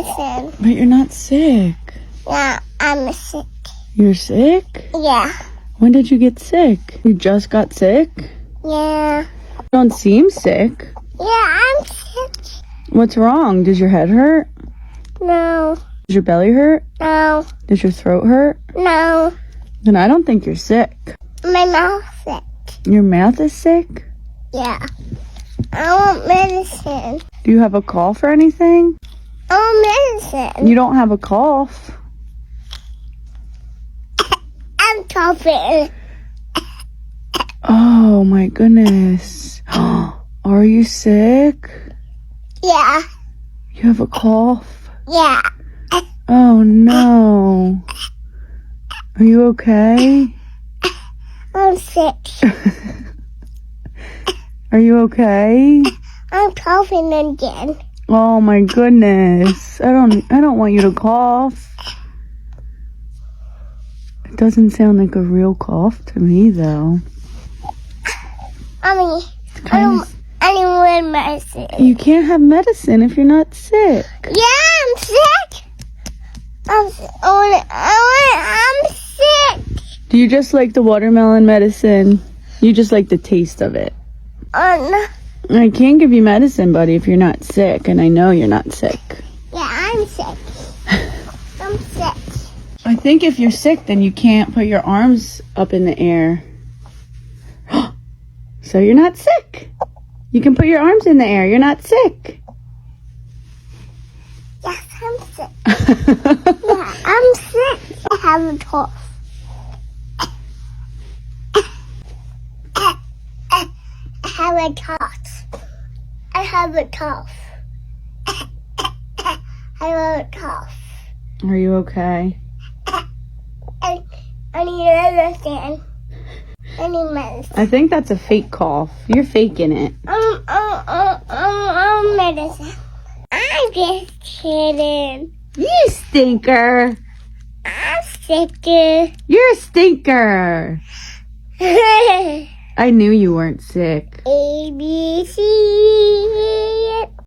medicine. But you're not sick. Yeah, I'm sick. You're sick? Yeah. When did you get sick? You just got sick? Yeah. You don't seem sick. Yeah, I'm sick. What's wrong? Does your head hurt? No. Does your belly hurt? No. Does your throat hurt? No. Then I don't think you're sick. My mouth's sick. Your mouth is sick? Yeah. I want medicine. Do you have a cough or anything? I want medicine. You don't have a cough. I'm coughing. Oh my goodness. Are you sick? Yeah. You have a cough? Yeah. Oh no. Are you okay? I'm sick. Are you okay? I'm coughing again. Oh my goodness. I don't want you to cough. It doesn't sound like a real cough to me though. Mommy, I don't want medicine. You can't have medicine if you're not sick. Yeah, I'm sick. I'm sick. Do you just like the watermelon medicine? You just like the taste of it. No. I can't give you medicine, buddy, if you're not sick, and I know you're not sick. Yeah, I'm sick. I'm sick. I think if you're sick, then you can't put your arms up in the air. So you're not sick. You can put your arms in the air. You're not sick. Yes, I'm sick. Yeah, I'm sick. I have a cough. I have a cough. I have a cough. I have a cough. Are you okay? I need medicine. I need medicine. I think that's a fake cough. You're faking it. Medicine. I'm just kidding. You stinker. I'm sick. You're a stinker. I knew you weren't sick. A, B, C.